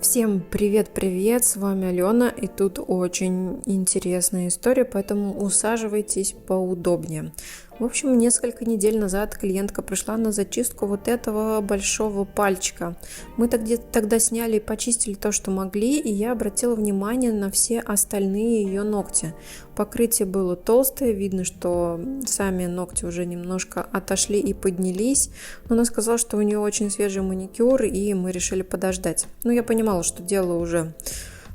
Всем привет-привет, с вами Алена, и тут очень интересная история, поэтому усаживайтесь поудобнее. В общем, несколько недель назад клиентка пришла на зачистку вот этого большого пальчика. Мы тогда сняли и почистили то, что могли, и я обратила внимание на все остальные ее ногти. Покрытие было толстое, видно, что сами ногти уже немножко отошли и поднялись, но она сказала, что у нее очень свежий маникюр, и мы решили подождать. Но я понимала, что дело уже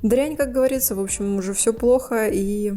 дрянь, как говорится, в общем, уже все плохо, и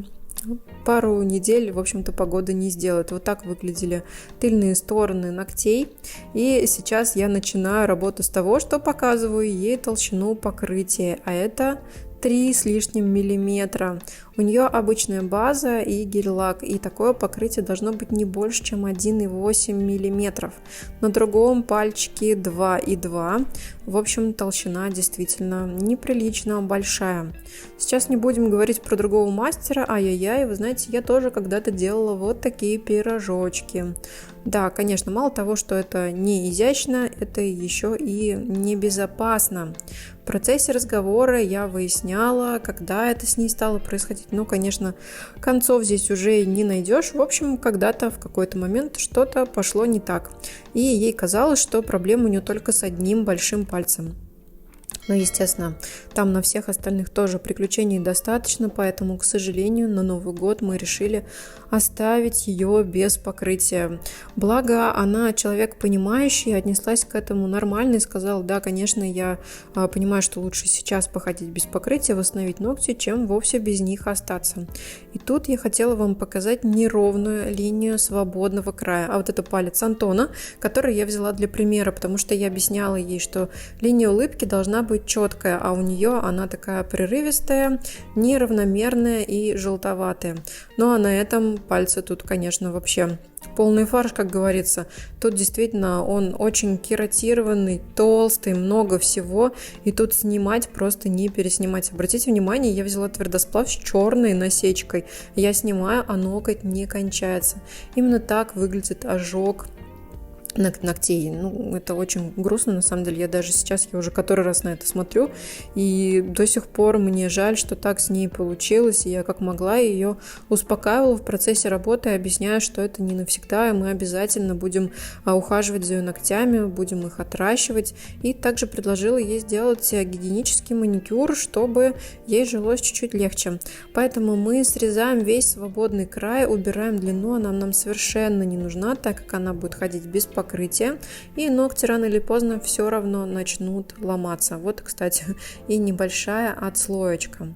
пару недель, в общем-то, погода не сделает. Вот так выглядели тыльные стороны ногтей. И сейчас я начинаю работу с того, что показываю ей толщину покрытия, а это 3 с лишним миллиметра. У нее обычная база и гель-лак, и такое покрытие должно быть не больше, чем 1,8 миллиметров. На другом пальчике 2,2. В общем, толщина действительно неприлично большая. Сейчас не будем говорить про другого мастера, ай-яй-яй, вы знаете, я тоже когда-то делала вот такие пирожочки. Да, конечно, мало того, что это не изящно, это еще и небезопасно. В процессе разговора я выясняла, когда это с ней стало происходить. Ну, конечно, концов здесь уже не найдешь. В общем, когда-то в какой-то момент что-то пошло не так. И ей казалось, что проблема у нее только с одним большим пальцем. Но, естественно, там на всех остальных тоже приключений достаточно, поэтому, к сожалению, на Новый год мы решили оставить ее без покрытия. Благо, она человек понимающий, отнеслась к этому нормально и сказала: да, конечно, я понимаю, что лучше сейчас походить без покрытия, восстановить ногти, чем вовсе без них остаться. И тут я хотела вам показать неровную линию свободного края. А вот это палец Антона, который я взяла для примера, потому что я объясняла ей, что линия улыбки должна быть четкая, а у нее она такая прерывистая, неравномерная и желтоватая. Ну а на этом пальце тут, конечно, вообще полный фарш, как говорится. Тут действительно он очень кератированный, толстый, много всего, и тут снимать просто не переснимать. Обратите внимание, я взяла твердосплав с черной насечкой. Я снимаю, а ноготь не кончается. Именно так выглядит ожог ногтей. Ну, это очень грустно, на самом деле. Я даже сейчас, я уже который раз на это смотрю, и до сих пор мне жаль, что так с ней получилось, и я как могла ее успокаивала в процессе работы, объясняя, что это не навсегда, и мы обязательно будем ухаживать за ее ногтями, будем их отращивать, и также предложила ей сделать гигиенический маникюр, чтобы ей жилось чуть-чуть легче. Поэтому мы срезаем весь свободный край, убираем длину, она нам совершенно не нужна, так как она будет ходить без покрытия, и ногти рано или поздно все равно начнут ломаться. Вот, кстати, и небольшая отслоечка.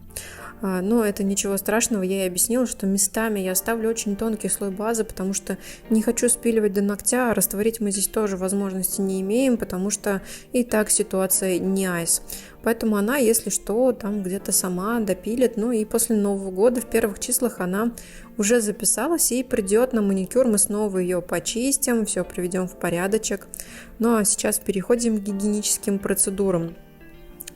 Но это ничего страшного, я ей объяснила, что местами я оставлю очень тонкий слой базы, потому что не хочу спиливать до ногтя, а растворить мы здесь тоже возможности не имеем, потому что и так ситуация не айс. Поэтому она, если что, там где-то сама допилит. Ну и после Нового года в первых числах она уже записалась и придет на маникюр. Мы снова ее почистим, все приведем в порядочек. Ну а сейчас переходим к гигиеническим процедурам.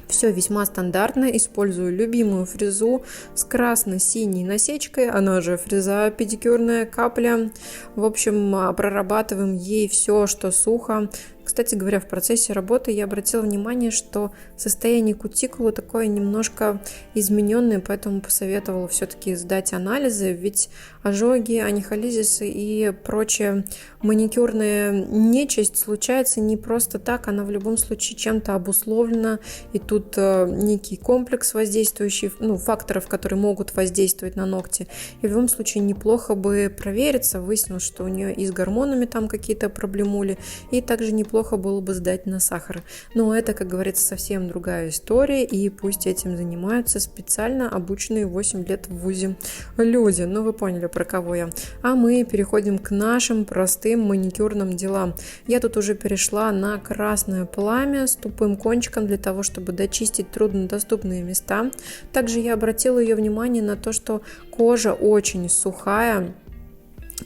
Все весьма стандартно, использую любимую фрезу с красно-синей насечкой, она же фреза педикюрная капля. В общем, прорабатываем ей все, что сухо. Кстати говоря, в процессе работы я обратила внимание, что состояние кутикулы такое немножко измененное, поэтому посоветовала все-таки сдать анализы, ведь ожоги, анихолизисы и прочая маникюрная нечисть случается не просто так, она в любом случае чем-то обусловлена, и тут некий комплекс воздействующий, факторов, которые могут воздействовать на ногти. И в любом случае неплохо бы провериться, выяснилось, что у нее и с гормонами там какие-то проблемули, и также неплохо было бы сдать на сахар. Но это, как говорится, совсем другая история, и пусть этим занимаются специально обученные 8 лет в вузе люди. Ну, вы поняли, про кого я. А мы переходим к нашим простым маникюрным делам. Я тут уже перешла на красное пламя с тупым кончиком для того, чтобы дочистить труднодоступные места. Также я обратила ее внимание на то, что кожа очень сухая,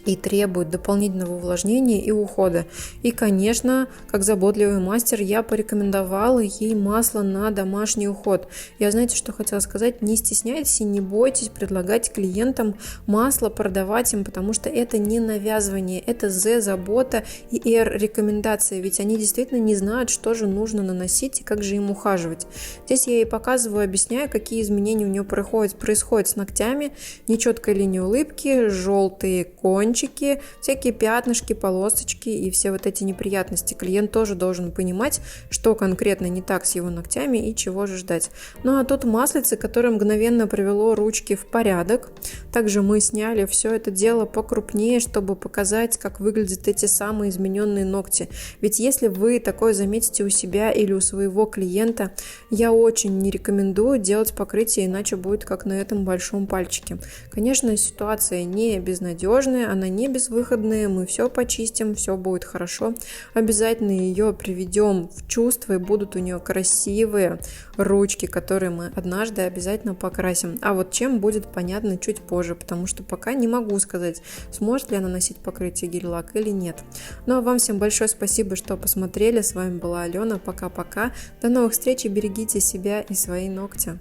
и требует дополнительного увлажнения и ухода. И, конечно, как заботливый мастер, я порекомендовала ей масло на домашний уход. Я, знаете, что хотела сказать? Не стесняйтесь и не бойтесь предлагать клиентам масло, продавать им, потому что это не навязывание, это забота и рекомендация, ведь они действительно не знают, что же нужно наносить и как же им ухаживать. Здесь я ей показываю, объясняю, какие изменения у нее происходят с ногтями: нечеткая линия улыбки, желтые кончики, всякие пятнышки, полосочки и все вот эти неприятности. Клиент тоже должен понимать, что конкретно не так с его ногтями и чего же ждать. Ну а тут маслице, которое мгновенно привело ручки в порядок. Также мы сняли все это дело покрупнее, чтобы показать, как выглядят эти самые измененные ногти. Ведь если вы такое заметите у себя или у своего клиента, я очень не рекомендую делать покрытие, иначе будет как на этом большом пальчике. Конечно, ситуация не безнадежная, она не безвыходная, мы все почистим, все будет хорошо. Обязательно ее приведем в чувство, и будут у нее красивые ручки, которые мы однажды обязательно покрасим. А вот чем будет понятно чуть позже, потому что пока не могу сказать, сможет ли она носить покрытие гель-лак или нет. Ну а вам всем большое спасибо, что посмотрели. С вами была Алена. Пока-пока. До новых встреч и берегите себя и свои ногти.